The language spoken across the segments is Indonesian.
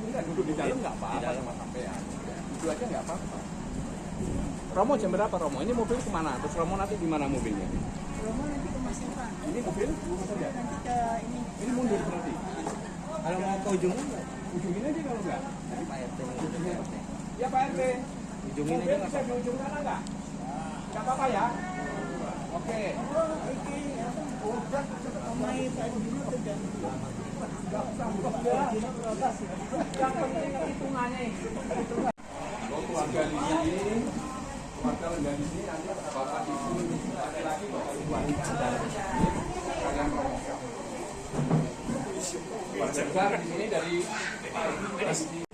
Enggak, duduk di dalam nggak apa-apa sama sampean. Duduk aja nggak apa-apa. Romo jam berapa Romo? Ini mobil kemana? Terus Romo nanti di mana mobilnya? Romo nanti ke Mas Irfan. Ini mobil? Nanti ke ini. Ini mundur berarti. Kalau mau ke ujungnya enggak? Ujungin aja kalau enggak. Pak RT. Ya Pak RT. Ujungin Mobil aja bisa di ujung sana enggak? Enggak apa-apa ya? Oke. Omai Pak Dino dan Yang penting hitungannya. Keluarga di sini, keluarga lenggan di sini nanti bapak ibu laki-laki, bapak ibu wanita dan kalian promosi. Keluarga di sini dari ini asli.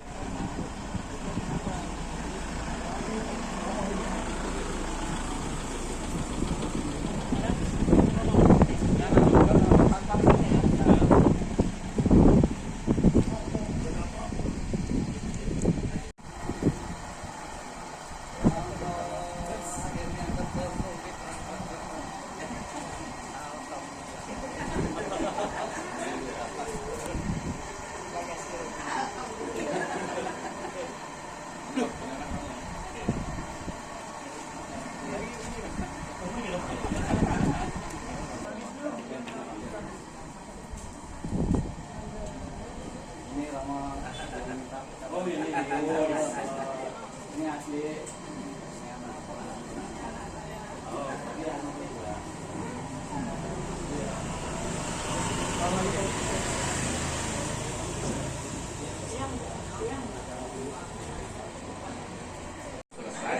Selesai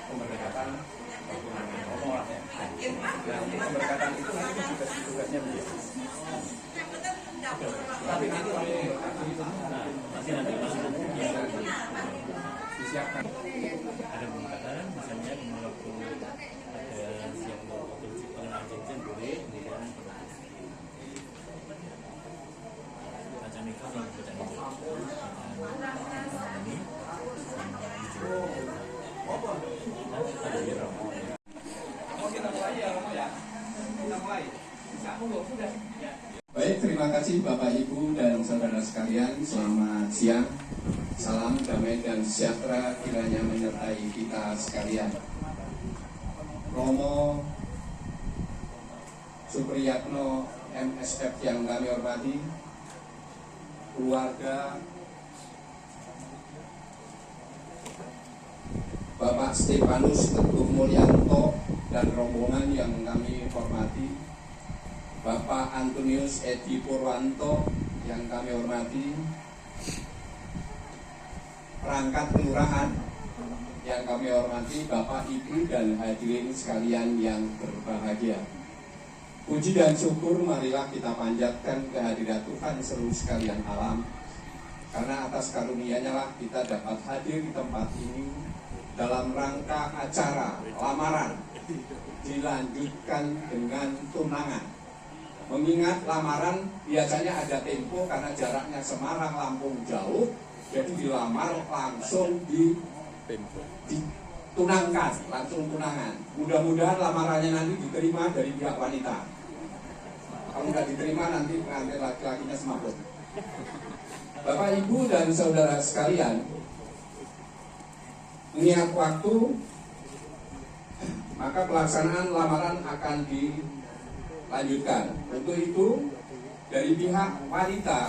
pemberkatan pemberkatan itu nanti tugasnya beliau. Tapi nanti disiapkan. Ada pemberkatan, misalnya waktu ada siap waktu pengenalan janjian boleh, kemudian baca nikah yang baca nikah ini Kita mulai ya Romo ya. Kita mulai. Bisa sudah. Baik, terima kasih Bapak Ibu dan saudara sekalian. Selamat siang. Salam damai dan sejahtera kiranya menyertai kita sekalian. Romo Supriyatno MSF yang kami hormati, keluarga Bapak Stefanus Teguh Mulyanto dan rombongan yang kami hormati, Bapak Antonius Edi Purwanto yang kami hormati, perangkat kelurahan yang kami hormati, Bapak Ibu dan hadirin sekalian yang berbahagia. Puji dan syukur marilah kita panjatkan kehadirat Tuhan seluruh sekalian alam, karena atas karunia-Nya lah kita dapat hadir di tempat ini dalam rangka acara lamaran dilanjutkan dengan tunangan. Mengingat lamaran biasanya ada tempo karena jaraknya Semarang Lampung jauh, jadi dilamar langsung ditunangkan, langsung tunangan. Mudah-mudahan lamarannya nanti diterima dari pihak wanita. Kalau nggak diterima nanti pengantin laki-lakinya semaput. Bapak Ibu dan saudara sekalian, mengingat waktu, maka pelaksanaan lamaran akan dilanjutkan. Untuk itu, dari pihak wanita,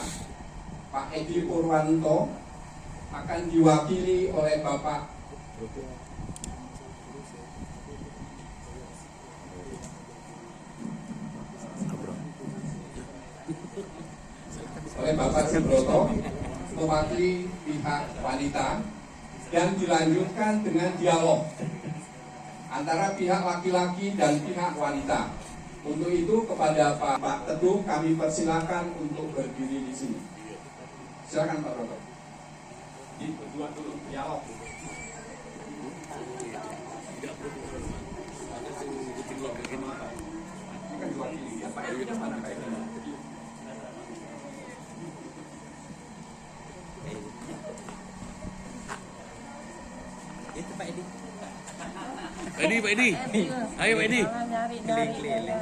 Pak Edi Purwanto akan diwakili oleh Bapak Subroto mewakili pihak wanita, dan dilanjutkan dengan dialog antara pihak laki-laki dan pihak wanita. Untuk itu kepada Pak Teguh kami persilakan untuk berdiri di sini. Silakan Pak Broto. Berdua dulu dialog. Ini kan diwakili ya Pak Edi mana Pak Edi? Itu Pak Edi. Pak Edi, ayo Pak Edi. nyari.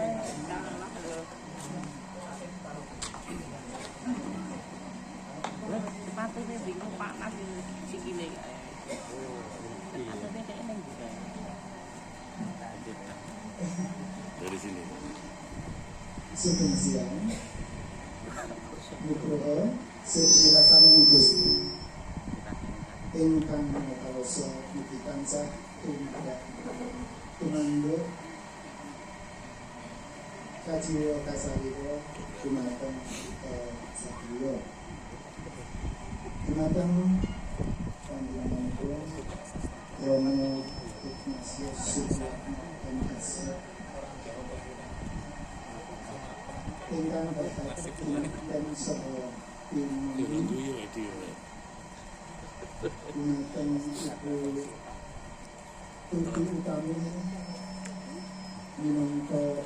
Sugeng siang Nugroho Sri Gusti ingkang kawasa mugi tansah tumindak tumanduk kajiwa kasariwa dumateng kita sadaya. Dumateng panjenenganipun Romo Ignatius Supriyatna MSc ingkang berkati dan saha pinuwun dumateng Ibu Tuti Utami minangka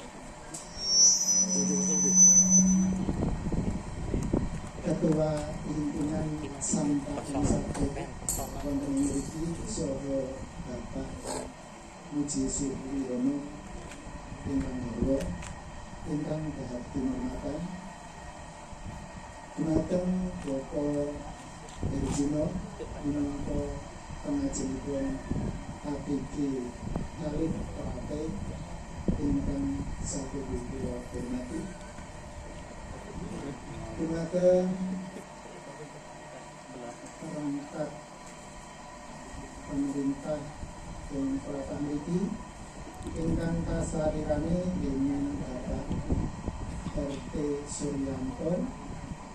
Ketua Himpunan Sampah Sakit wonten mriki saha Bapak Muji Supriyono ingkang garwa ingkang dahat kinurmatan dumateng Bapak Herjino minangka pengajengipun APG Alif Prate ingkang sampun kula hormati dumateng perangkat pemerintah yang Selatan mriki ingkang kasarirane dening Bapak RT Suryanto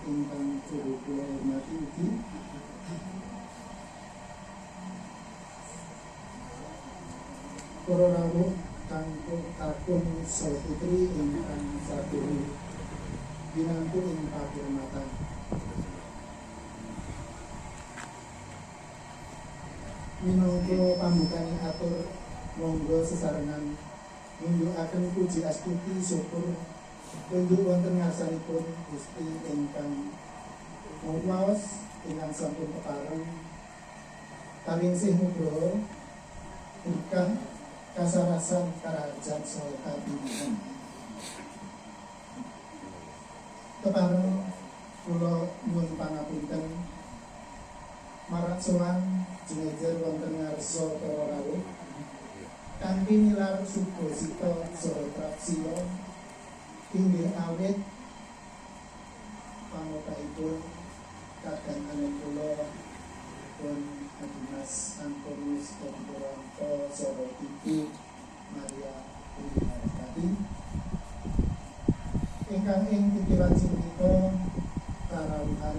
ingkang kula hormati ugi para rawuh kakung saputri ingkang sadaya binantu ing pakurmatan. Minangka pambukaning atur monggo sesarengan ngunjukaken puji astuti syukur tunjuk wonten ngarsanipun Gusti ingkang mawas ingkang sampun kepareng kawingsih nugroho berkah kasarasan karajaan saha kabingungan. Kepareng kula nyuwun pangapunten marak sowan jenejer wonten ngarsa para rawuh kanthi nilar sukasita saha trapsila inggih awit pangopahipun kadang anak kula pun Dimas Antonius Tomporanto saha Ibu Maria Prihartati ingkang ing pikiran punika karawuhan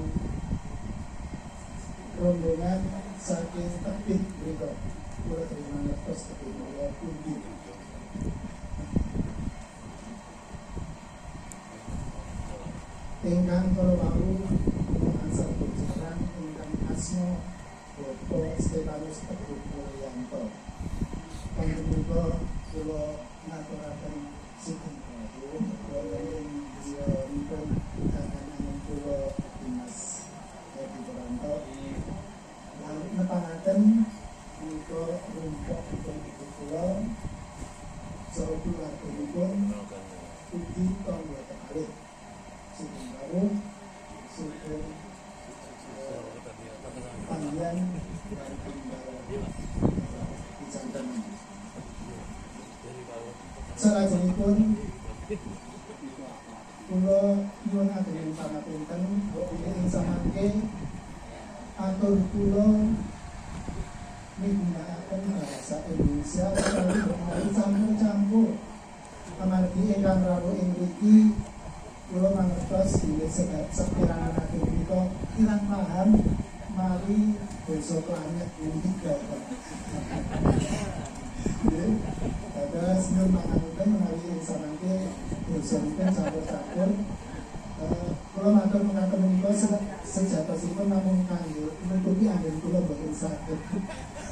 rombongan saking tebih mriku kula terima ngertos tebih kula pundi ingkang kala wau asal berjalan ingkang asma Bapak Stefanus Teguh Mulyanto panjenengan kula ngaturaken sugeng rawuh wonten ing kahanan kula Dimas Edi Puranto lan nepangaken menika rumpun ibu kula saha keluarganipun ugi tangga tekalih sugeng rawuh sugeng panggilan dan dicanten. Salajengipun kula nyuwun agen pangapunten ing samangke atur kula migunakaken bahasa Indonesia utawi campur-campur amargi ingkang rawuh ing mriki kula mangertos bilih sepirangan agen menika kirang paham mari basa planet tiga. Dados nyuwun pangapunten menawi ing samangke bosanipun campur-campur. Kula matur mengaten menika sejatosipun namung kangge nutupi anggen kula boten saged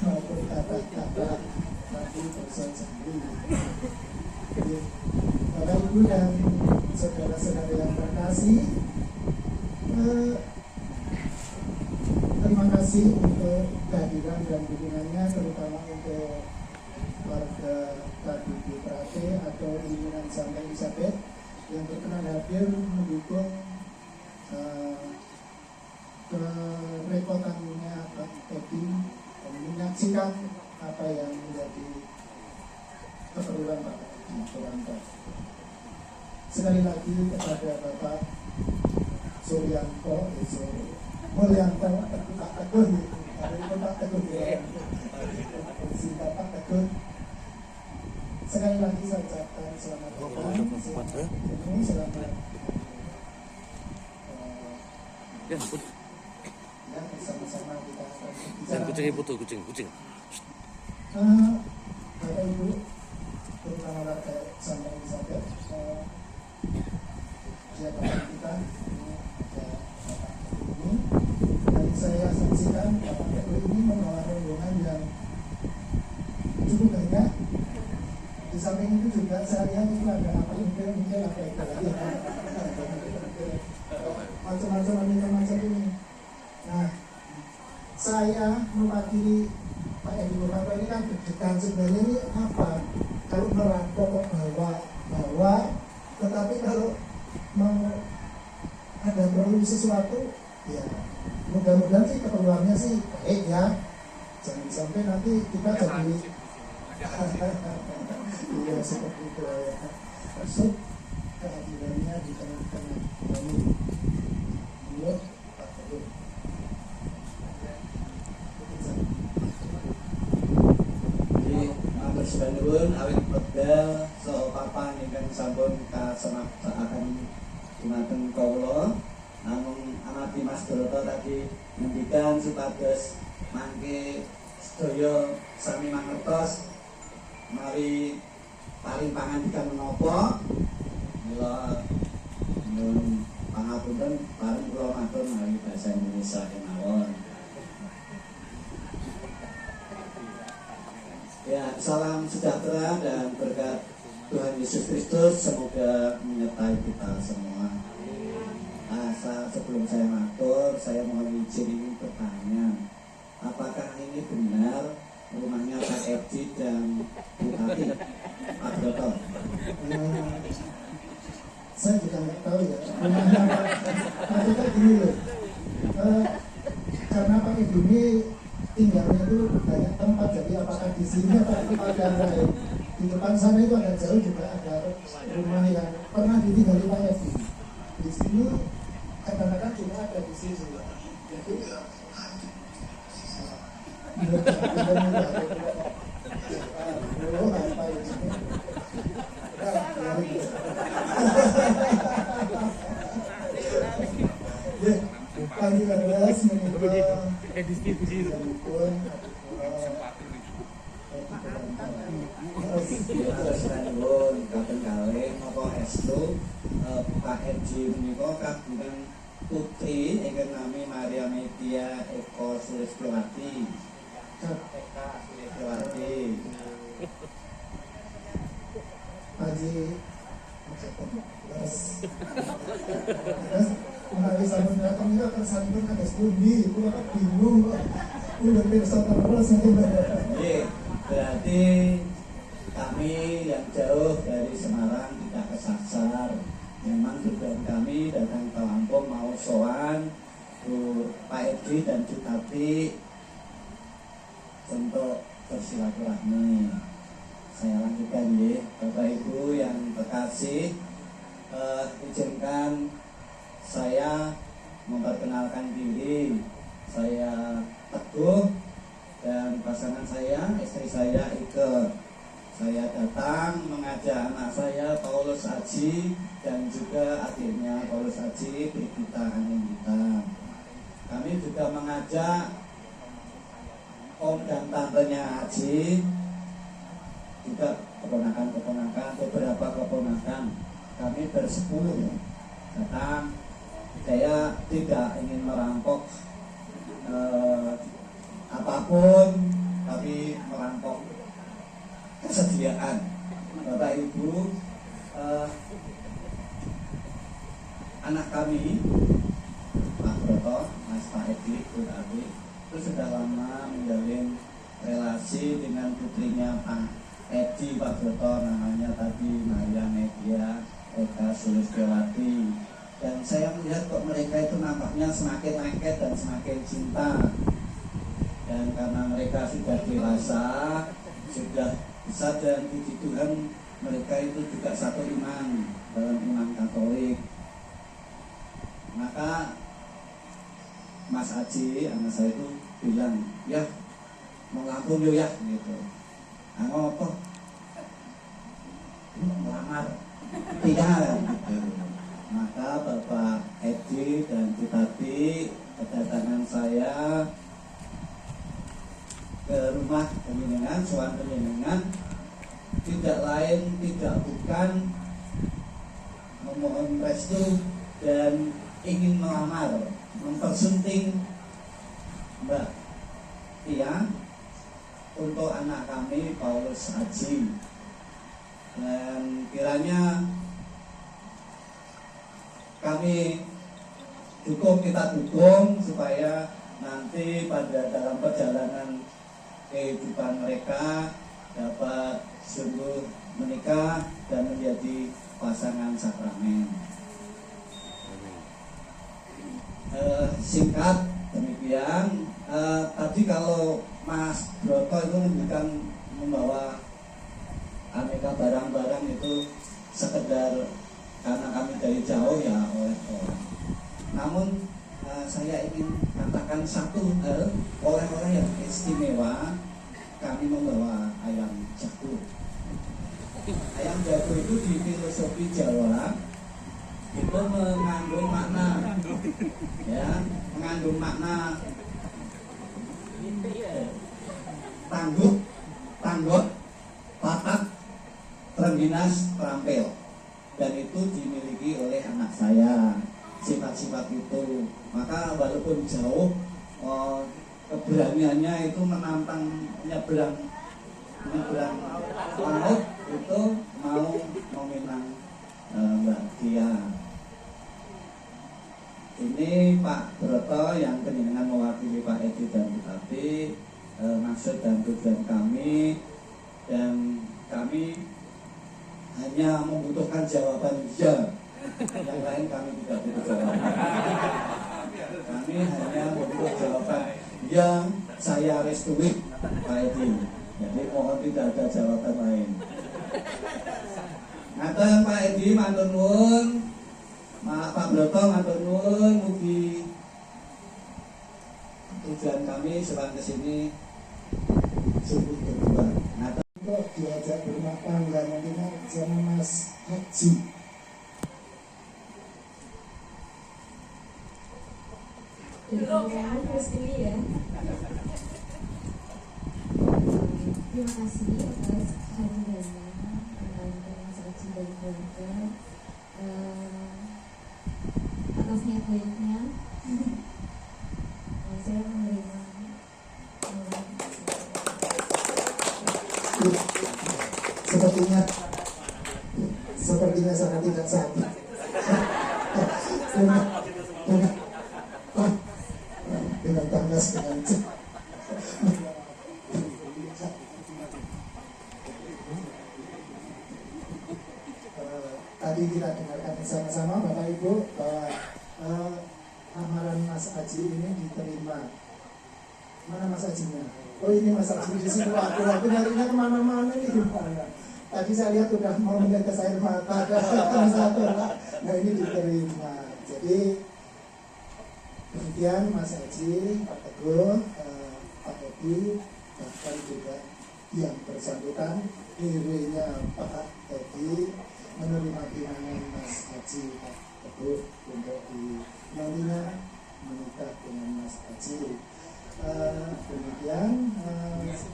maupun kata-kata tapi basa Jawi. Bapak Ibu dan saudara-saudara yang terkasih, terima kasih untuk kehadiran dan dukungannya, terutama untuk warga KBP Prate atau Himpunan Sampah Elizabeth yang berkenan hadir mendukung kerepotannya Pak Edi dan menyaksikan apa yang menjadi keperluan Pak Edi Puranto. sekali lagi kepada Bapak Suryanto, Mulyanto, Pak Teguh, Pak Teguh, Bapak Teguh. Sekali lagi saya ucapkan selamat datang, selamat ya bersama-sama kita akan bicara. Kucing. Bapak Ibu, terutama warga sama Elizabeth, jabatan kita ini ada Bapak Teguh ini, dan saya saksikan Bapak Teguh ini membawa rombongan yang cukup banyak. Di samping itu juga saya lihat itu ada apa mungkin apa itu lagi macam-macam ini. Nah, saya mewakili Pak Edi Nurhanto ini kan deg-degan sebenarnya ini apa? Kalau merampok bawa, tetapi kalau mau ada perlu sesuatu, ya mudah-mudahan sih keperluannya sih baik ya. Jangan sampai nanti kita jadi iya seperti itu ya. Maksud keadilannya di tengah-tengah kami. Menurut Pak Teguh. Jadi matur suwun awit pedal saha papan ingkang sampun kasemapsakaken dumateng kawula. Namung amati Mas Broto tadi ngendikan supados mangke sedaya sami mangertos mari paling pangandikan menapa mila nyuwun pangapunten paring kula matur mawi basa Indonesia kemawon. Ya, salam sejahtera dan berkat Tuhan Yesus Kristus semoga menyertai kita semua. Nah, sebelum saya matur, saya mohon izin ingin bertanya, apakah ini benar rumahnya Pak Edi dan Bu Tati, Pak Broto? Saya juga nggak tahu ya rumahnya tapi kan gini loh, karena Pak Edi ini tinggalnya itu banyak tempat, jadi apakah di sini atau di tempat yang lain. Di depan sana itu agak jauh juga ada rumah yang pernah ditinggali Pak Edi. Di sini kadang-kadang juga ada di sini. Jadi Pak Edi menika kagungan putri ingkang nami Maria Media Eko Sulistyowati. Haji Mari sambung datang itu tersambung ada studi, itu apa bingung kok. Udah pirsa terus nanti berarti kami yang jauh dari Semarang tidak kesasar. Memang tujuan kami datang ke Lampung mau sowan Pak Edi dan Bu Tati untuk bersilaturahmi. Saya lanjutkan ya, Bapak Ibu yang terkasih, izinkan saya memperkenalkan diri. Saya Teguh dan pasangan saya, istri saya Ike. Saya datang mengajak anak saya Paulus Aji dan juga adiknya Paulus Aji, Brigita Anindita. Kami juga mengajak om dan tantenya Aji, juga keponakan-keponakan, beberapa keponakan. Kami bersepuluh datang. Saya tidak ingin merampok apapun, tapi merampok kesediaan Bapak Ibu. Anak kami Pak Broto, Mas Pak Edi, Bu Tati itu sudah lama menjalin relasi dengan putrinya Pak Edi, Pak Broto, namanya tadi Maria Media Eka Sulistyowati. Dan saya melihat kok mereka itu nampaknya semakin lengket dan semakin cinta. Dan karena mereka sudah dewasa, sudah besar dan puji Tuhan mereka itu juga satu iman. dalam iman Katolik. Maka Mas Aji, anak saya itu bilang, ya mau lampung yuk ya, gitu. Mau apa? Melamar. Iya, gitu. Maka Bapak Edi dan Bupati kedatangan saya ke rumah penjenengan, soal penjenengan, tidak lain, tidak bukan memohon restu dan ingin melamar, mempersunting Mbak Tia untuk anak kami Paulus Aji. Dan kiranya kami kita dukung supaya nanti pada dalam perjalanan kehidupan mereka dapat sungguh menikah dan menjadi pasangan sakramen. Singkat demikian. Tadi kalau Mas Broto itu menunjukkan membawa aneka barang-barang itu sekedar karena kami dari jauh ya oleh orang. Namun saya ingin katakan satu hal, oleh-oleh yang istimewa, kami membawa ayam jago. Ayam jago itu di filosofi Jawa itu mengandung makna, ya, mengandung makna tangguh, patat, terengginas, terampil, dan itu dimiliki oleh anak saya. Sifat-sifat itu, maka walaupun jauh, keberaniannya itu menantang nyebrang laut itu mau meminang Mbak Tia. Ini Pak Broto yang penjenengan mewakili Pak Edi dan Bupati, maksud dan tujuan kami, dan kami hanya membutuhkan jawaban ya. Yang lain kami tidak butuh jawaban. Kami hanya membutuh jawaban yang saya restui Pak Edi. Jadi mohon tidak ada jawaban lain. Ngaten Pak Edi matur nuwun, Pak Broto matur nuwun, mugi tujuan kami selain kesini sungguh berdua. Untuk diajak berumah tangga nantinya sama Mas Haji. Terus ini ya. Terima kasih atas kehadirannya Mas Haji dan keluarga, atas niat baiknya. Saya menerima sepertinya sangat tidak sabar. Dengan tandas dengan tadi kita dengarkan sama-sama Bapak Ibu bahwa amaran Mas Haji ini diterima. Mana Mas Hajinya? Oh ini Mas Haji di situ. Aku nyarinya kemana-mana ini gimana? Tadi saya lihat sudah mau menetes air mata. Nah ini diterima. Jadi demikian Mas Haji, Pak Teguh, Pak Edi, bahkan juga yang bersangkutan dirinya Pak Edi menerima pinangan Mas Haji Pak Teguh untuk nantinya menikah dengan Mas Haji. Demikian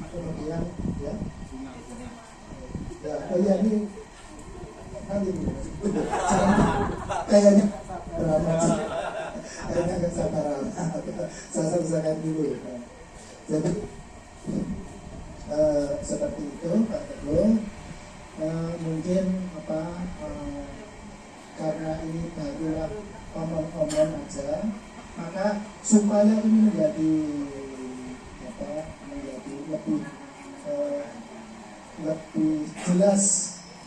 kemudian ya. Ya, ini nanti kayaknya agak sabar. Saya selesaikan dulu. Jadi seperti itu Pak Teguh. Mungkin karena ini barulah omong-omong aja, maka supaya ini menjadi lebih jelas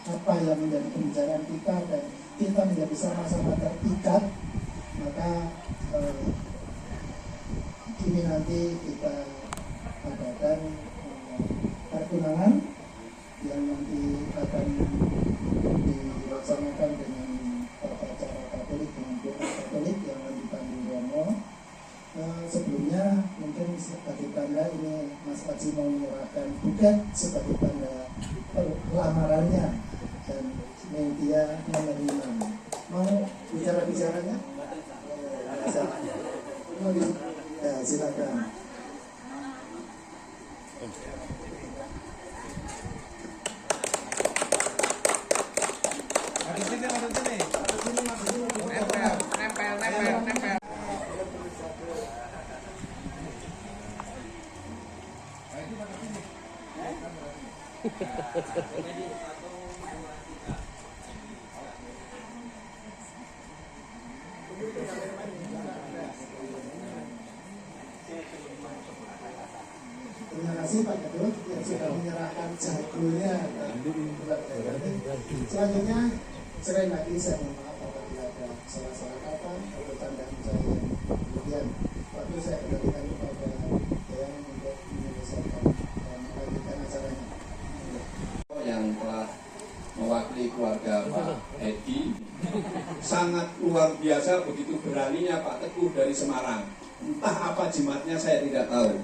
apa yang menjadi pembicaraan kita dan kita menjadi sama-sama terikat, maka ini nanti kita adakan pertunangan yang nanti akan dilaksanakan dengan ini sebagai tanda ini Mas Aji mau menyerahkan bukan sebagai tanda lamarannya dan media menerima. Mau bicaranya? Ya, silakan. Nempel. Terima kasih Pak Ketut yang sudah menyerahkan jagonya. Selanjutnya, sekali lagi saya mohon maaf apabila ada salah-salah kata atau tandaan saya yang kemudian waktu saya kembalikan kepada yang untuk menyelesaikan dan melanjutkan acaranya. Yang telah mewakili keluarga Pak Edi, sangat luar biasa begitu beraninya Pak Teguh dari Semarang. Entah apa jimatnya saya tidak tahu.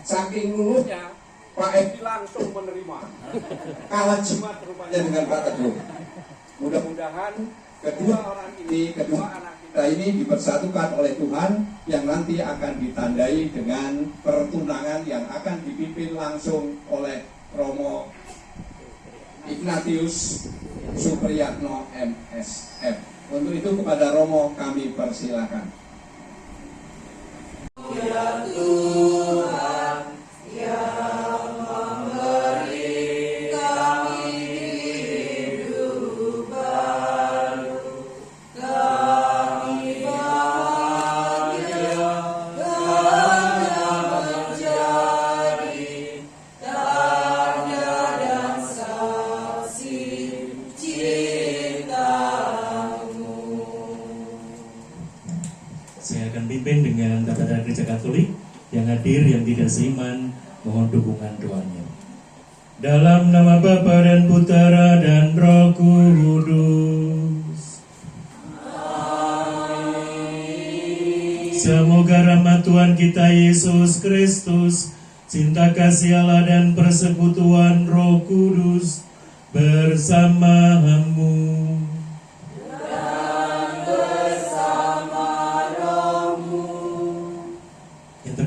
Saking luluhnya Pak Edi langsung menerima. Kalah jimat rupanya dengan Pak Teguh. Mudah-mudahan kedua anak kita ini dipersatukan oleh Tuhan yang nanti akan ditandai dengan pertunangan yang akan dipimpin langsung oleh Romo Ignatius Supriyatno MSF. Untuk itu kepada Romo kami persilakan. Ya Tuhan yang memberi kami hidup baru, kami bahagia karena menjadi tanda dan saksi cintamu. Saya akan pimpin dengan tata gereja Katolik. Yang hadir yang tidak seiman, mohon dukungan doanya. Dalam nama Bapa dan Putera dan Roh Kudus. Amin. Semoga rahmat Tuhan kita Yesus Kristus, cinta kasih Allah dan persekutuan Roh Kudus bersamamu.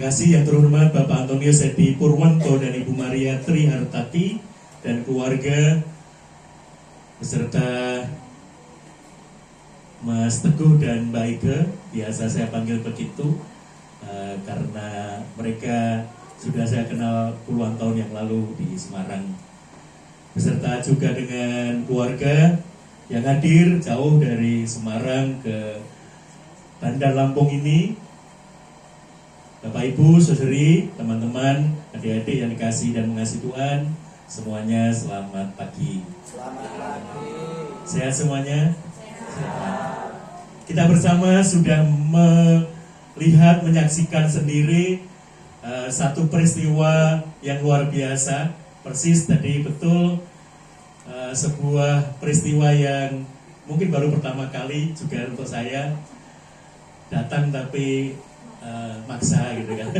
Kasih yang terhormat Bapak Antonius Edi Purwanto dan Ibu Maria Trihartati dan keluarga beserta Mas Teguh dan Mbak Ike, biasa saya panggil begitu karena mereka sudah saya kenal puluhan tahun yang lalu di Semarang, beserta juga dengan keluarga yang hadir jauh dari Semarang ke Bandar Lampung ini. Bapak Ibu, saudari, teman-teman, adik-adik yang dikasih dan mengasihi Tuhan, semuanya selamat pagi. Selamat pagi. Sehat semuanya? Sehat. Kita bersama sudah melihat, menyaksikan sendiri satu peristiwa yang luar biasa. Persis tadi betul sebuah peristiwa yang mungkin baru pertama kali juga untuk saya datang, tapi maksa gitu kan.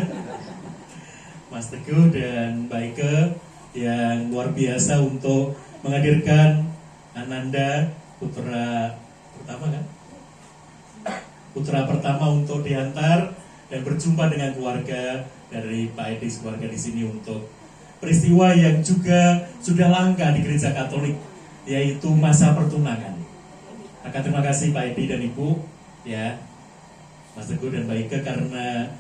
Mas Teguh dan Mbak Ike yang luar biasa untuk menghadirkan Ananda, putra pertama kan? Putra pertama untuk diantar dan berjumpa dengan keluarga dari Pak Edi, keluarga di sini untuk peristiwa yang juga sudah langka di gereja Katolik, yaitu masa pertunangan. Maka terima kasih Pak Edi dan Ibu ya, Mas Teguh dan Mbak Ike, karena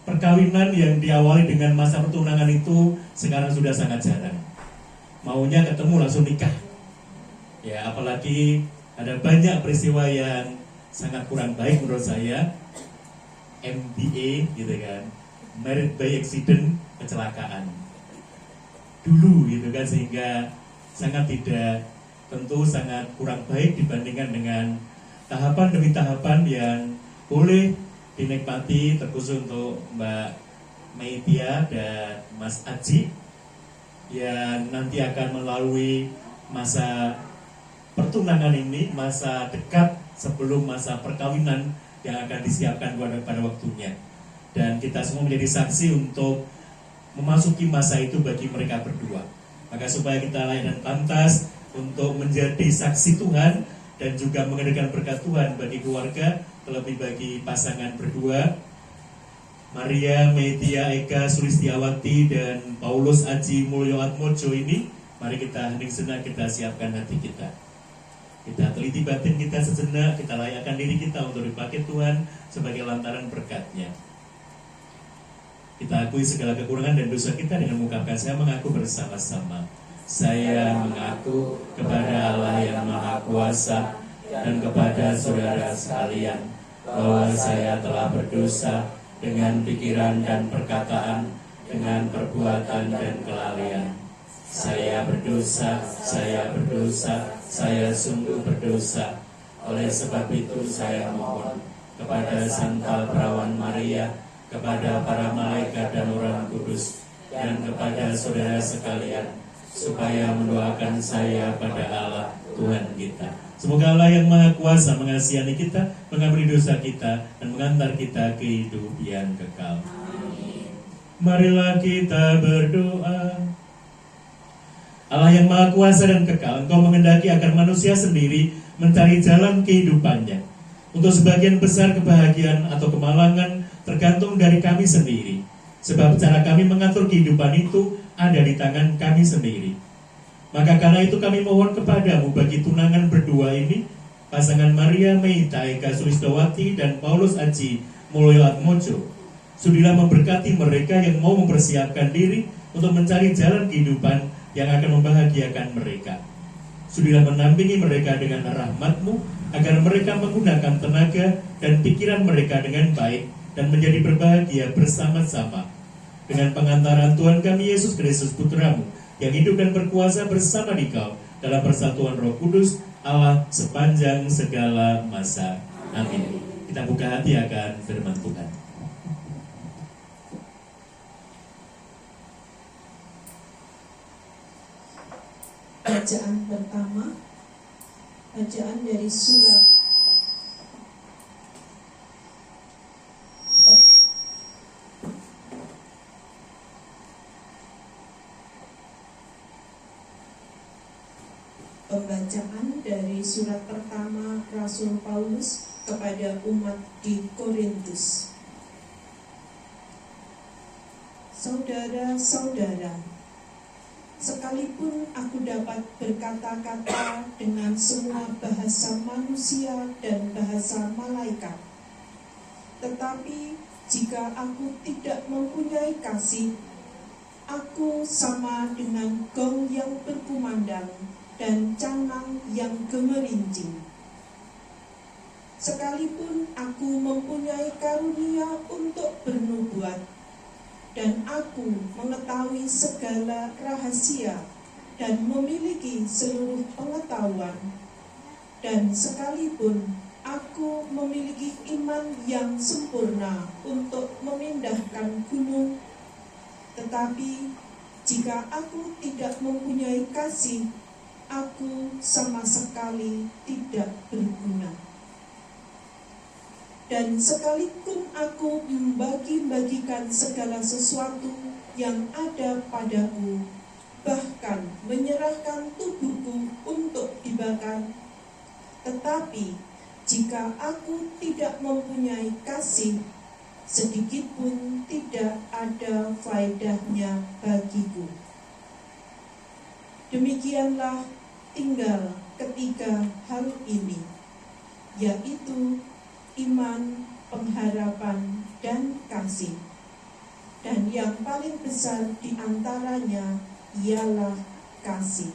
perkawinan yang diawali dengan masa pertunangan itu sekarang sudah sangat jarang. Maunya ketemu langsung nikah. Ya, apalagi ada banyak peristiwa yang sangat kurang baik menurut saya. MBA gitu kan, married by accident, kecelakaan. Dulu gitu kan, sehingga sangat tidak, tentu sangat kurang baik dibandingkan dengan tahapan demi tahapan yang boleh dinikmati, terkhusus untuk Mbak Meitia dan Mas Aji yang nanti akan melalui masa pertunangan ini, masa dekat sebelum masa perkawinan yang akan disiapkan pada waktunya. dan kita semua menjadi saksi untuk memasuki masa itu bagi mereka berdua. Maka supaya kita layak dan pantas untuk menjadi saksi Tuhan dan juga mengadakan berkat Tuhan bagi keluarga, terlebih bagi pasangan berdua, Maria Metia Eka Sulistiawati dan Paulus Aji Mulyo Atmojo ini, mari kita hening sejenak, kita siapkan hati kita. Kita teliti batin kita sejenak, kita layakkan diri kita untuk dipakai Tuhan sebagai lantaran berkat-Nya. Kita akui segala kekurangan dan dosa kita dengan mengucapkan saya mengaku bersama-sama. Saya mengaku kepada Allah yang Maha Kuasa dan kepada saudara sekalian bahwa saya telah berdosa dengan pikiran dan perkataan, dengan perbuatan dan kelalaian. Saya berdosa, saya sungguh berdosa. Oleh sebab itu saya mohon kepada Santa Perawan Maria, kepada para malaikat dan orang kudus, dan kepada saudara sekalian, supaya mendoakan saya pada Allah Tuhan kita. Semoga Allah yang Maha Kuasa mengasihani kita, mengampuni dosa kita, dan mengantar kita ke hidup yang kekal. Amin. Marilah kita berdoa. Allah yang Maha Kuasa dan kekal, Engkau menghendaki agar manusia sendiri mencari jalan kehidupannya. Untuk sebagian besar kebahagiaan atau kemalangan tergantung dari kami sendiri. Sebab cara kami mengatur kehidupan itu ada di tangan kami sendiri. Maka karena itu kami mohon kepadamu bagi tunangan berdua ini, pasangan Maria Meita Eka Sulistiawati dan Paulus Aji Mulyo Atmojo. Sudilah memberkati mereka yang mau mempersiapkan diri untuk mencari jalan kehidupan yang akan membahagiakan mereka. Sudilah menampingi mereka dengan rahmat-Mu, agar mereka menggunakan tenaga dan pikiran mereka dengan baik dan menjadi berbahagia bersama-sama. Dengan pengantaran Tuhan kami Yesus Kristus Putra-Mu, yang hidup dan berkuasa bersama Dikau dalam persatuan Roh Kudus, Allah sepanjang segala masa. Amin. Kita buka hati akan firman Tuhan. Bacaan pertama, bacaan dari surat Pembacaan dari surat pertama Rasul Paulus kepada umat di Korintus. Saudara-saudara, sekalipun aku dapat berkata-kata dengan semua bahasa manusia dan bahasa malaikat, tetapi jika aku tidak mempunyai kasih, aku sama dengan gong yang berkumandang dan canang yang gemerincing. Sekalipun aku mempunyai karunia untuk bernubuat, dan aku mengetahui segala rahasia dan memiliki seluruh pengetahuan, dan sekalipun aku memiliki iman yang sempurna untuk memindahkan gunung, tetapi jika aku tidak mempunyai kasih, aku sama sekali tidak berguna. Dan sekalipun aku membagi-bagikan segala sesuatu yang ada padaku, bahkan menyerahkan tubuhku untuk dibakar, tetapi jika aku tidak mempunyai kasih, sedikit pun tidak ada faedahnya bagiku. Demikianlah tinggal ketiga hal ini, yaitu iman, pengharapan, dan kasih. Dan yang paling besar di antaranya ialah kasih.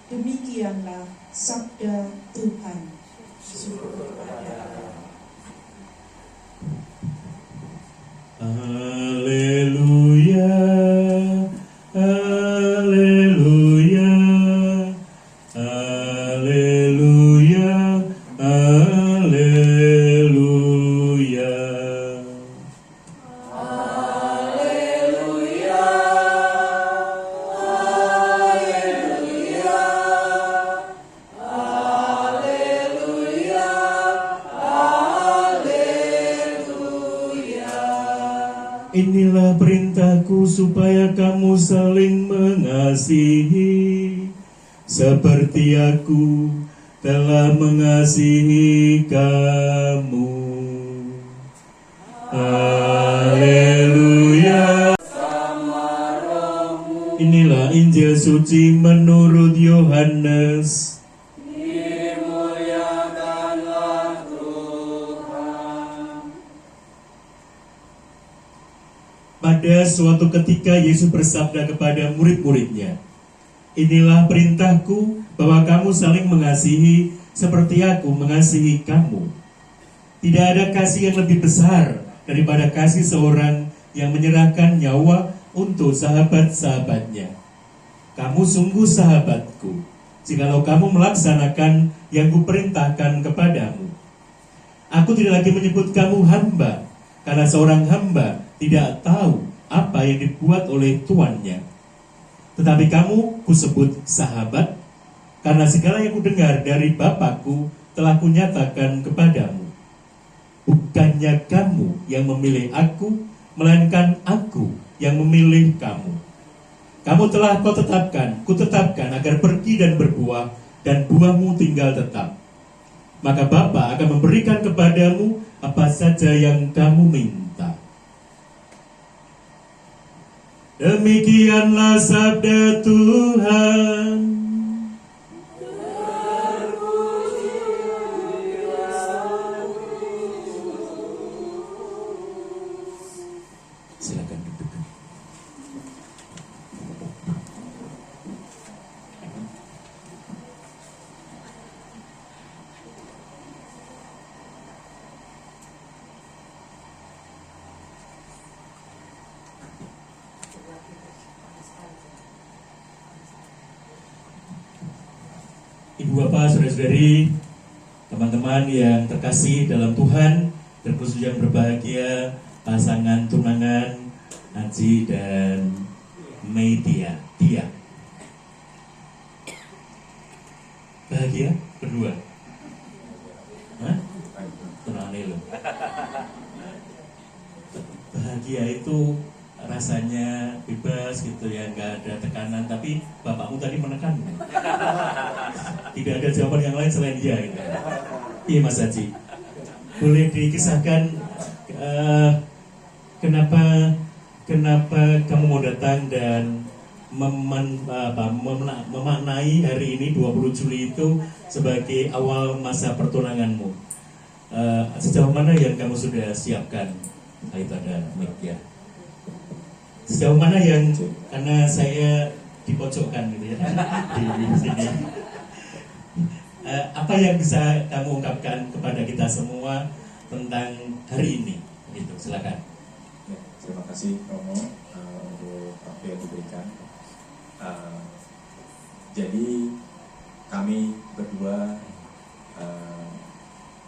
Demikianlah sabda Tuhan. Haleluya, haleluya, haleluya, haleluya. Haleluya, haleluya, Inilah perintahku supaya kamu saling mengasihi seperti aku telah mengasihi kamu. Haleluya. Inilah Injil suci menurut Yohanes. Pada suatu ketika Yesus bersabda kepada murid-muridnya, inilah perintahku bahwa kamu saling mengasihi seperti aku mengasihi kamu. Tidak ada kasih yang lebih besar daripada kasih seorang yang menyerahkan nyawa untuk sahabat-sahabatnya. Kamu sungguh sahabatku, jikalau kamu melaksanakan yang kuperintahkan kepadamu. Aku tidak lagi menyebut kamu hamba, karena seorang hamba tidak tahu apa yang dibuat oleh tuannya. Tetapi kamu kusebut sahabat, karena segala yang kudengar dari Bapakku telah kunyatakan kepadamu. Bukannya kamu yang memilih aku, melainkan aku yang memilih kamu. Kamu telah kutetapkan agar pergi dan berbuah, dan buahmu tinggal tetap. Maka Bapa akan memberikan kepadamu apa saja yang kamu minta. Demikianlah sabda Tuhan. Silakan duduk. Ibu bapak, saudara-saudari, teman-teman yang terkasih dalam Tuhan, terkhusus yang berbahagia, pasangan tunangan Aji dan Tia. Bahagia berdua? Hah? Tunangan lo. Bahagia itu rasanya bebas gitu ya, nggak ada tekanan. Tapi bapakmu tadi menekan. Tidak ada jawaban yang lain selain iya gitu. Iya Mas Haji, boleh dikisahkan kenapa kamu mau datang dan memaknai hari ini 20 Juli itu sebagai awal masa pertunanganmu. Sejauh mana yang kamu sudah siapkan? Itu ada mic ya. Sejauh mana yang, karena saya dipojokkan gitu ya di sini. Apa yang bisa kamu ungkapkan kepada kita semua tentang hari ini? Gitu, silakan. Ya, terima kasih Romo untuk waktu yang diberikan. Jadi kami berdua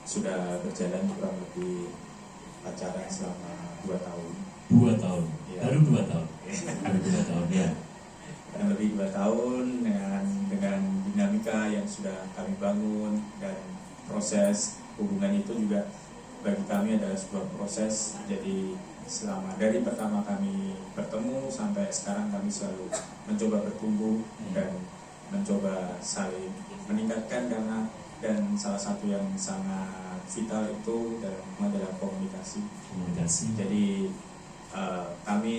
sudah berjalan kurang lebih pacaran selama 2 tahun. 2 tahun, Ya. baru 2 tahun. Baru 2 tahun ya. Kurang lebih 2 tahun dengan dinamika yang sudah kami bangun, dan proses hubungan itu juga bagi kami adalah sebuah proses. Jadi selama dari pertama kami bertemu sampai sekarang kami selalu mencoba bertumbuh dan mencoba saling meningkatkan, dan salah satu yang sangat vital itu adalah komunikasi. Jadi kami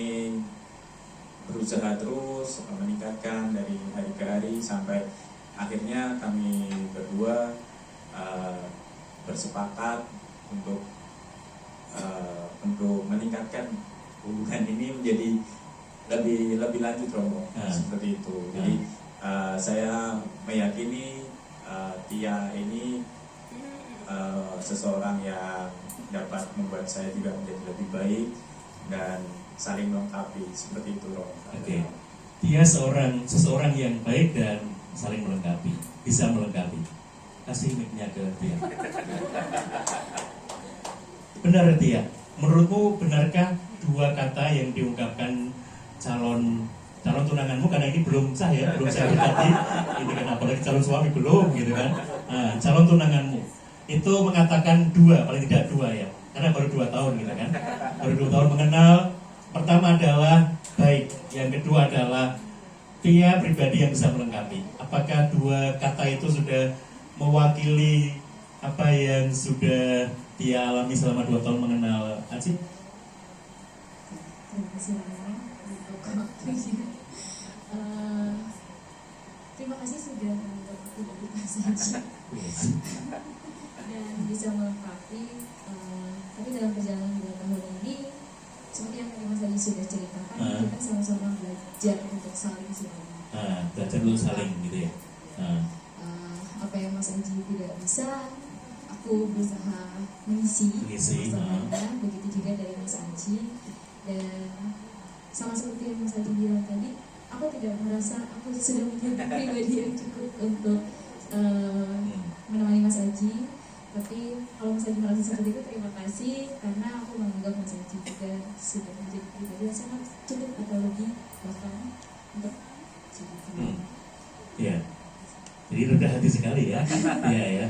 berusaha terus meningkatkan dari hari ke hari sampai akhirnya kami berdua bersepakat untuk meningkatkan hubungan ini menjadi lebih lanjut, Romo. Seperti itu. Jadi saya meyakini Tia ini seseorang yang dapat membuat saya juga menjadi lebih baik dan saling melengkapi, seperti itu, Romo. Oke. Tia seseorang yang baik dan saling melengkapi, bisa melengkapi. Kasih mic-nya ke Tia. Benar Tia, menurutmu benarkah 2 kata yang diungkapkan calon tunanganmu, karena ini belum sah ya, belum saya berkati, ini kan apalagi calon suami belum gitu kan. Nah, calon tunanganmu itu mengatakan 2, paling tidak 2 ya, karena baru 2 tahun gitu kan, baru 2 tahun mengenal, pertama adalah baik, yang kedua adalah Tia pribadi yang bisa melengkapi. Apakah dua kata itu sudah mewakili apa yang sudah Tia alami selama 2 tahun mengenal Aji? Terima kasih banyak untuk waktunya. Terima kasih sudah membuat aku dari Mas Haji dan bisa melengkapi. Tapi dalam perjalanan 2 tahun ini, seperti yang tadi Mas Haji sudah ceritakan, kita sama-sama belajar untuk saling sebenarnya. Belajar untuk saling gitu ya. Apa yang Mas Haji tidak bisa, aku berusaha mengisi. Begitu juga dari Mas Haji. Dan sama seperti yang Mas Haji bilang tadi, aku tidak merasa aku sudah menjadi pribadi yang cukup untuk menemani Mas Haji. Tapi kalau Mas Haji merasa seperti itu, terima kasih, karena aku menganggap Mas Haji juga sudah menjadi pribadi yang sangat cukup atau lebih bahkan untuk jadi teman. Iya. Jadi rendah hati sekali ya. Iya ya.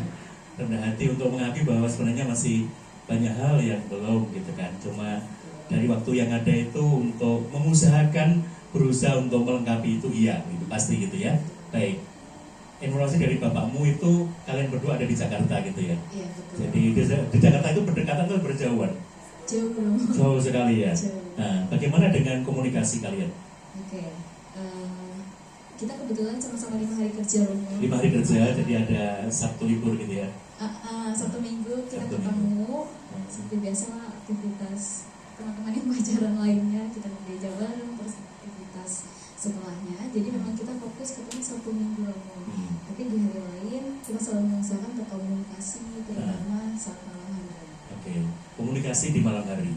Rendah hati untuk mengakui bahwa sebenarnya masih banyak hal yang belum gitu kan. Cuma dari waktu yang ada itu untuk mengusahakan, berusaha untuk melengkapi itu, iya gitu, pasti gitu ya. Baik, informasi dari bapakmu itu kalian berdua ada di Jakarta gitu ya? Iya betul. Jadi di Jakarta itu berdekatan atau berjauhan? Jauh sekali ya. Jauh. Nah, bagaimana dengan komunikasi kalian? Oke. Kita kebetulan sama-sama 5 hari kerja loh. 5 hari kerja, jadi ada Sabtu libur gitu ya? Sabtu Minggu kita Sabtu ketemu. Seperti biasa lah, aktivitas teman-teman yang pacaran lainnya, kita gereja bareng, terus aktivitas setelahnya. Jadi memang kita fokus ketemu Sabtu Minggu loh. Tapi di hari lain kita selalu mengusahakan berkomunikasi, terutama saat malam hari. Oke, komunikasi di malam hari.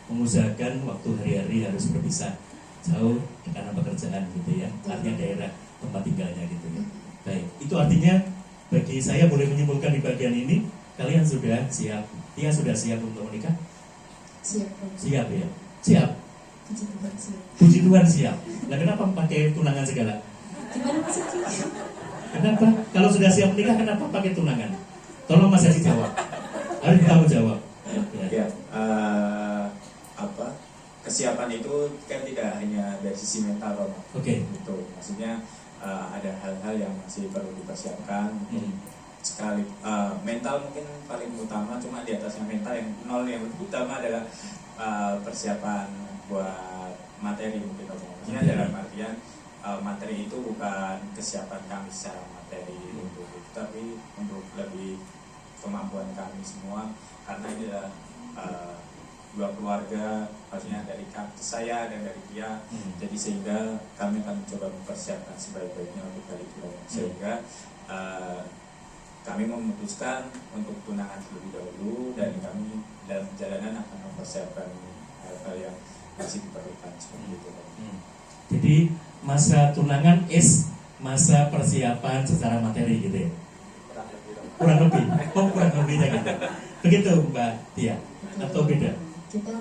Mengusahakan waktu hari-hari harus berpisah jauh karena pekerjaan gitu ya, artinya daerah tempat tinggalnya gitu ya. Baik, itu artinya bagi saya boleh menyimpulkan di bagian ini kalian sudah siap. Tia sudah siap untuk menikah? Siap ya? Siap? Puji Tuhan siap. Nah kenapa pakai tunangan segala? Gimana Mas Haji? Kenapa? Kalau sudah siap menikah kenapa pakai tunangan? Tolong Mas Haji jawab. Harus tahu jawab. Ya, kesiapan itu kan tidak hanya dari sisi mental, Romo. Oke. Itu maksudnya ada hal-hal yang masih perlu dipersiapkan. Sekali mental mungkin paling utama, cuma di atasnya mental yang nol yang lebih utama adalah persiapan buat materi mungkin, Romo. Maksudnya dalam artian materi itu bukan kesiapan kami secara materi untuk itu, tapi untuk lebih kemampuan kami semua, karena ini adalah dua keluarga, maksudnya dari saya dan dari dia. Jadi sehingga kami akan mencoba mempersiapkan sebaik-baiknya untuk hal itu, sehingga kami memutuskan untuk tunangan terlebih dahulu, dan kami dalam perjalanan akan mempersiapkan hal-hal yang masih diperlukan seperti itu. Jadi masa tunangan masa persiapan secara materi gitu ya? Kurang lebih. Kurang lebihnya gitu. Begitu Mbak Tia? Atau beda? Kita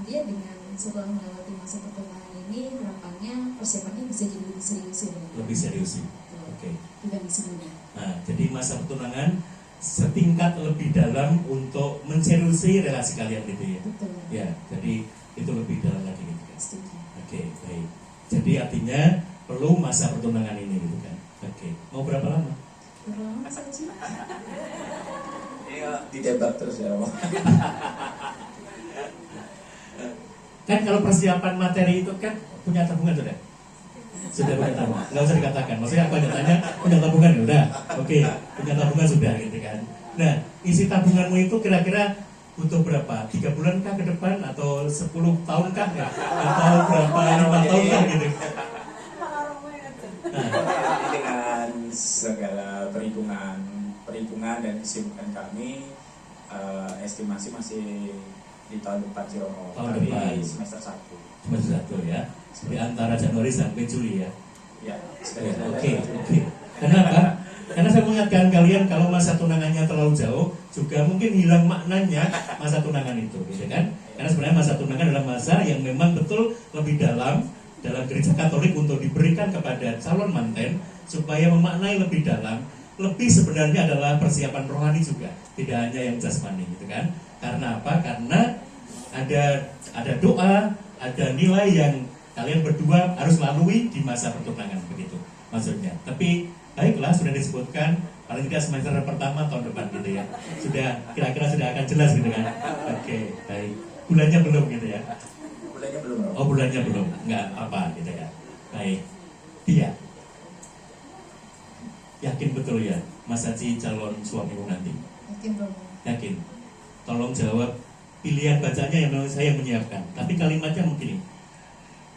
dia dengan setelah melewati masa pertengahan ini, harapannya persiapannya bisa jadi lebih serius ya. Lebih serius sih. Oke. Dibanding sebelumnya. Nah, jadi masa pertunangan setingkat lebih dalam untuk menseriusi relasi kalian gitu ya. Betul. Ya, jadi itu lebih dalam lagi gitu kan. Setuju. Oke, baik. Jadi artinya perlu masa pertunangan ini gitu kan. Oke. Mau berapa lama? Berapa lama Mas Haji? Iya, ditembak terus ya, Romo. Kan kalau persiapan materi itu kan punya tabungan sudah? Sudah punya tabungan, nggak usah dikatakan. Maksudnya aku tanya punya tabungan ya udah. Oke, punya tabungan sudah gitu kan. Nah, isi tabunganmu itu kira-kira butuh berapa? 3 bulan kah ke depan atau 10 tahun kah? Atau berapa 5 tahun kah gitu? Dengan segala perhitungan dan kesibukan kami, estimasi masih di tahun depan sih, Romo. Tahun depan. Semester 1. Semester 1 ya. Seperti antara Januari sampai Juli ya. Ya. Oke. Kenapa? Karena saya mengingatkan kalian kalau masa tunangannya terlalu jauh juga mungkin hilang maknanya masa tunangan itu, gitu kan? Karena sebenarnya masa tunangan adalah masa yang memang betul lebih dalam gereja Katolik untuk diberikan kepada calon manten supaya memaknai lebih dalam. Lebih sebenarnya adalah persiapan rohani juga, tidak hanya yang jasmani, gitu kan? Karena apa? Karena ada doa, ada nilai yang kalian berdua harus lalui di masa pertunangan, begitu maksudnya. Tapi baiklah, sudah disebutkan paling tidak semester pertama tahun depan gitu ya. Sudah kira-kira sudah akan jelas gitu kan. Oke, baik. Bulannya belum gitu ya. Bulannya belum. Oh, bulannya belum. Enggak apa gitu ya. Baik. Tia. Yakin betul ya Mas Haji calon suamimu nanti? Yakin Romo. Yakin. Tolong jawab pilihan bacanya yang memang saya menyiapkan. Tapi kalimatnya mungkin ini.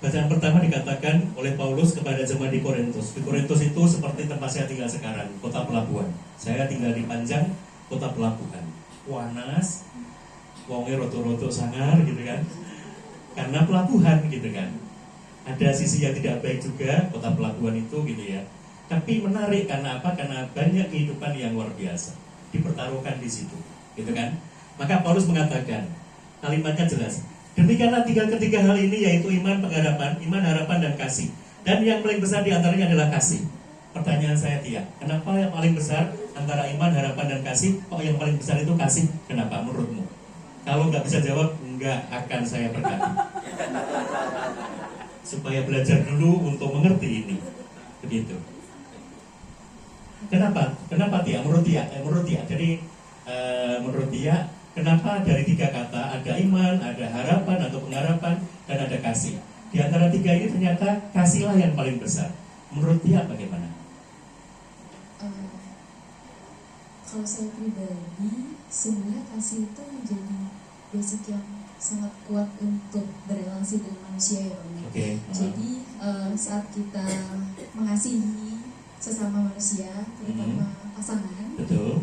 Bacaan pertama dikatakan oleh Paulus kepada jemaat di Korintus. Di Korintus itu seperti tempat saya tinggal sekarang, kota pelabuhan. Saya tinggal di Panjang, kota pelabuhan. Panas, wongnya roto-roto sangar gitu kan. Karena pelabuhan gitu kan. Ada sisi yang tidak baik juga kota pelabuhan itu gitu ya. Tapi menarik karena apa? Karena banyak kehidupan yang luar biasa dipertaruhkan di situ, gitu kan? Maka Paulus mengatakan, kalimatnya jelas. Demikianlah ketiga hal ini, yaitu iman, pengharapan, iman, harapan, dan kasih. Dan yang paling besar di antaranya adalah kasih. Pertanyaan saya, Tia, kenapa yang paling besar antara iman, harapan, dan kasih? Kok yang paling besar itu kasih? Kenapa menurutmu? Kalau nggak bisa jawab, nggak akan saya berkati. Supaya belajar dulu untuk mengerti ini, begitu. Kenapa? Kenapa Tia? Menurut Tia. Jadi menurut Tia, kenapa dari tiga kata ada iman, ada harapan atau pengharapan, dan ada kasih? Di antara tiga ini ternyata kasihlah yang paling besar. Menurut Tia bagaimana? Kalau saya pribadi, sebenarnya kasih itu menjadi basic yang sangat kuat untuk berrelasi dengan manusia ya Om. Okay. Jadi saat kita mengasihi sesama manusia, terutama pasangan, betul.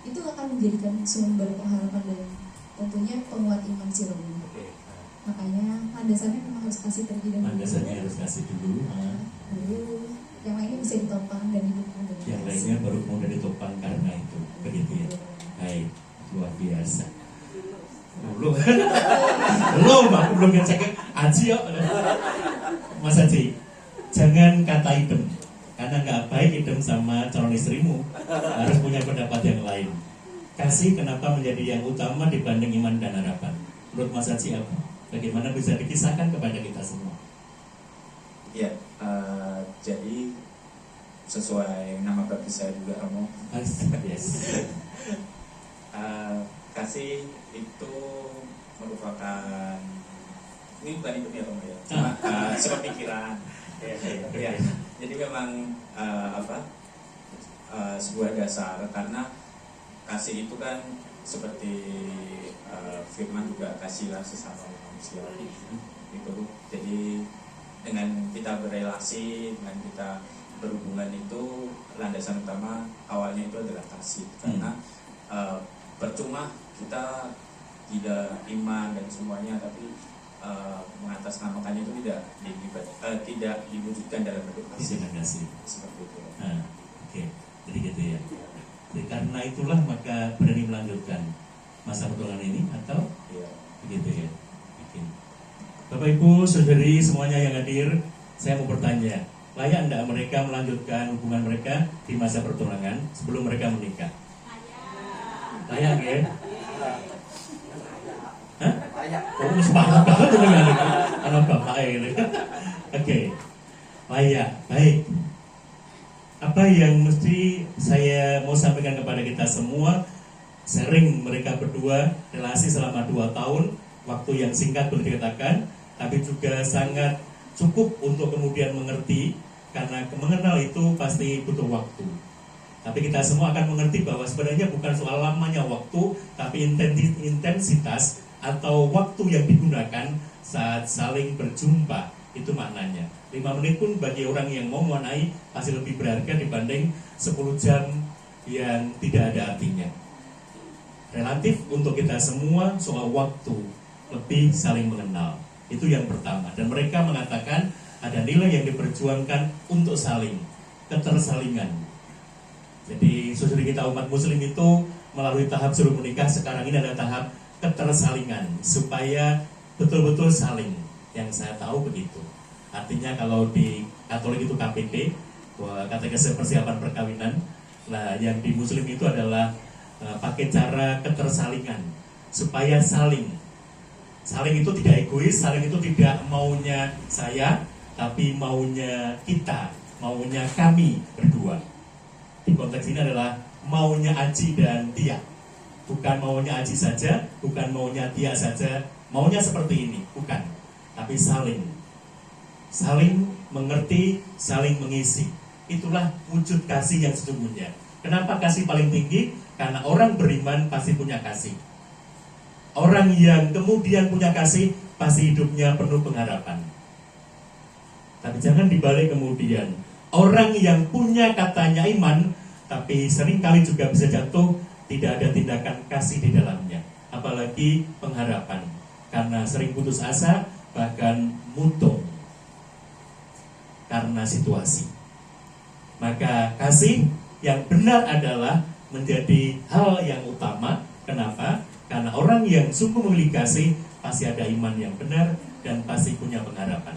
Itu akan menjadikan sumber pengharapan dan tentunya penguat iman si Romo. Makanya landasannya memang harus kasih terlebih dahulu. Landasannya harus kasih dulu. Baru yang lainnya bisa ditopang dan didukung dengan Yang lainnya baru kemudian ditopang karena itu, begitu ya. Baik, luar biasa. Belum, aku belum ngecek Aji yuk. Mas Haji, jangan kata idem, karena nggak baik idem sama calon istrimu. Harus punya pendapat yang lain. Kasih kenapa menjadi yang utama dibanding iman dan harapan? Menurut Mas Haji apa? Bagaimana bisa dikisahkan kepada kita semua? Ya, jadi sesuai nama baptis saya juga Romo. Yes. Kasih itu merupakan, ini bukan itu ya Romo ya, cuma sepemikiran. Ya, jadi memang sebuah dasar, karena kasih itu kan seperti firman juga, kasihlah sesama manusia itu. Jadi dengan kita berelasi, dengan kita berhubungan itu, landasan utama awalnya itu adalah kasih. Karena percuma kita tidak iman dan semuanya, tapi mengatasnamakannya itu tidak diwujudkan dalam bentuk kasih. Seperti itu. Oke. Jadi gitu ya. Jadi karena itulah maka berani melanjutkan masa pertunangan ini, atau begitu ya. Oke. Bapak Ibu, saudari semuanya yang hadir, saya mau bertanya, layak enggak mereka melanjutkan hubungan mereka di masa pertunangan sebelum mereka menikah? Layak ya? Hah? Oh, semangat banget dengan anak bapak ini. Oke, layak, baik. Apa yang mesti saya mau sampaikan kepada kita semua? Sering mereka berdua relasi selama 2 tahun, waktu yang singkat boleh dikatakan, tapi juga sangat cukup untuk kemudian mengerti, karena mengenal itu pasti butuh waktu. Tapi kita semua akan mengerti bahwa sebenarnya bukan soal lamanya waktu, tapi intensitas atau waktu yang digunakan saat saling berjumpa, itu maknanya. 5 menit pun bagi orang yang mau mewarnai pasti lebih berharga dibanding 10 jam yang tidak ada artinya. Relatif untuk kita semua soal waktu, lebih saling mengenal. Itu yang pertama. Dan mereka mengatakan ada nilai yang diperjuangkan untuk saling, ketersalingan. Jadi saudari kita umat muslim itu melalui tahap suruh menikah sekarang ini ada tahap ketersalingan, supaya betul-betul saling. Yang saya tahu begitu. Artinya kalau di Katolik itu KPP, katekese persiapan perkawinan. Nah, yang di muslim itu adalah pakai cara ketersalingan. supaya saling itu tidak egois, saling itu tidak maunya saya, tapi maunya kita, maunya kami berdua. Di konteks ini adalah maunya Aji dan Tia, bukan maunya Aji saja, bukan maunya Tia saja, maunya seperti ini, bukan, tapi saling mengerti, saling mengisi. Itulah wujud kasih yang sesungguhnya. Kenapa kasih paling tinggi? Karena orang beriman pasti punya kasih. Orang yang kemudian punya kasih pasti hidupnya penuh pengharapan. Tapi jangan dibalik kemudian. Orang yang punya katanya iman, tapi seringkali juga bisa jatuh, tidak ada tindakan kasih di dalamnya. Apalagi pengharapan. Karena sering putus asa, bahkan mutung karena situasi. Maka kasih yang benar adalah menjadi hal yang utama. Kenapa? Karena orang yang sungguh memiliki kasih pasti ada iman yang benar dan pasti punya pengharapan.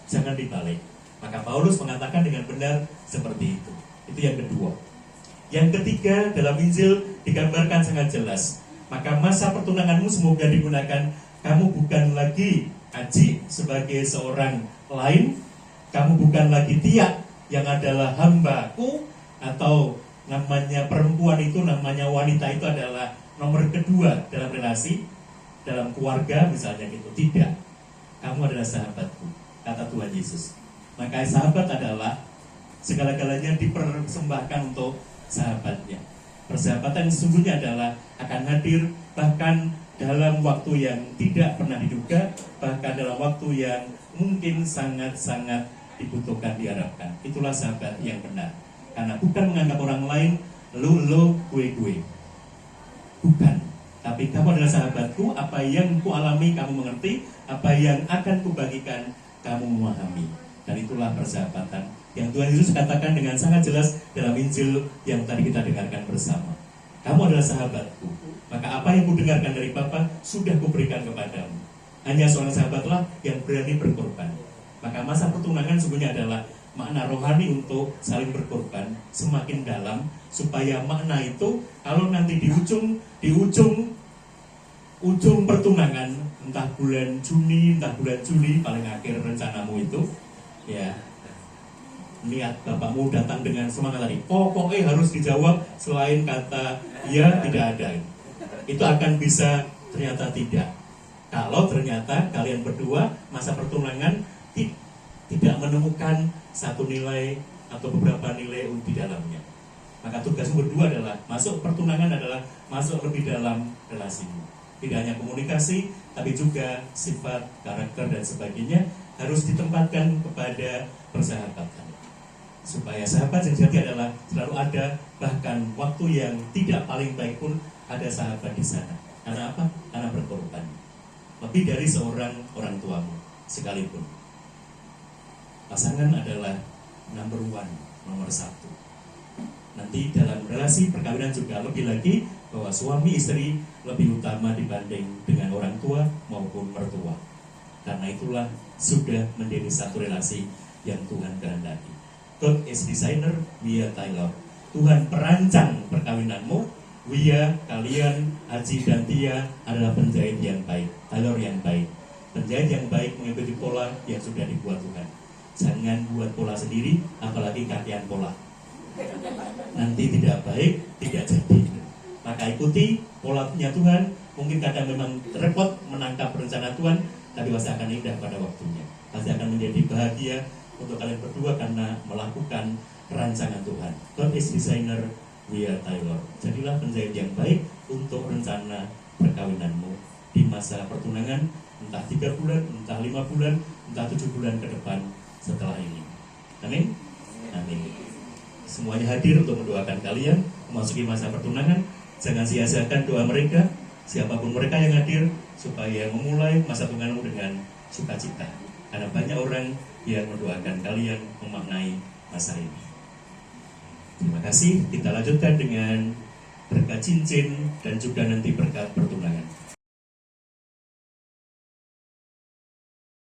Jangan dibalik. Maka Paulus mengatakan dengan benar seperti itu. Itu yang kedua. Yang ketiga, dalam Injil digambarkan sangat jelas. Maka masa pertunanganmu semoga digunakan. Kamu bukan lagi Aji sebagai seorang lain. Kamu bukan lagi Tia yang adalah hambaku, atau namanya perempuan itu, namanya wanita itu adalah nomor kedua dalam relasi, dalam keluarga misalnya gitu. Tidak, kamu adalah sahabatku, kata Tuhan Yesus. Maka sahabat adalah segala-galanya dipersembahkan untuk sahabatnya. Persahabatan sesungguhnya adalah akan hadir bahkan dalam waktu yang tidak pernah diduga, bahkan dalam waktu yang mungkin sangat-sangat dibutuhkan, diharapkan. Itulah sahabat yang benar. Karena bukan menganggap orang lain lo, gue. Bukan. Tapi kamu adalah sahabatku, apa yang ku alami kamu mengerti, apa yang akan kubagikan kamu memahami. Dan itulah persahabatan yang Tuhan Yesus katakan dengan sangat jelas dalam Injil yang tadi kita dengarkan bersama. Kamu adalah sahabatku, maka apa yang ku dengarkan dari Bapa sudah kuberikan kepadamu. Hanya seorang sahabatlah yang berani berkorban. Maka masa pertunangan sungguhnya adalah makna rohani untuk saling berkorban semakin dalam, supaya makna itu kalau nanti di ujung pertunangan, entah bulan Juni, entah bulan Juli, paling akhir rencanamu itu, ya niat bapakmu datang dengan semangat tadi, pokoknya harus dijawab, selain kata ya tidak ada. Itu akan bisa ternyata tidak. Kalau ternyata kalian berdua masa pertunangan tidak menemukan satu nilai atau beberapa nilai di dalamnya, maka tugasmu berdua adalah masuk pertunangan adalah masuk lebih dalam relasimu. Tidak hanya komunikasi, tapi juga sifat, karakter dan sebagainya harus ditempatkan kepada persahabatan. Supaya sahabat yang sejati adalah selalu ada, bahkan waktu yang tidak paling baik pun ada sahabat di sana. Karena apa? Karena berkorban. Lebih dari seorang orang tuamu sekalipun. Pasangan adalah number one, nomor satu. Nanti dalam relasi perkawinan juga lebih lagi bahwa suami istri lebih utama dibanding dengan orang tua maupun mertua. Karena itulah sudah menjadi satu relasi yang Tuhan kehendaki. God is designer, we are Taylor. Tuhan perancang perkawinanmu, kalian, Aji dan Tia adalah penjahit yang baik, Taylor yang baik. Penjahit yang baik mengikuti pola yang sudah dibuat Tuhan. Jangan buat pola sendiri, apalagi kakian pola. Nanti tidak baik, tidak jadi. Maka ikuti pola punya Tuhan. Mungkin kadang memang repot menangkap rencana Tuhan, tapi pasti akan indah pada waktunya. Pasti akan menjadi bahagia untuk kalian berdua karena melakukan rancangan Tuhan. God is designer, we are Taylor. Jadilah penjahit yang baik untuk rencana perkawinanmu di masa pertunangan, entah 3 bulan, entah 5 bulan, entah 7 bulan ke depan setelah ini. Amin. Amin. Semuanya hadir untuk mendoakan kalian memasuki masa pertunangan. Jangan sia-siakan doa mereka, siapapun mereka yang hadir, supaya memulai masa pertunanganmu dengan sukacita. Karena banyak orang yang mendoakan kalian memaknai masa ini. Terima kasih. Kita lanjutkan dengan berkat cincin dan juga nanti berkat pertunangan.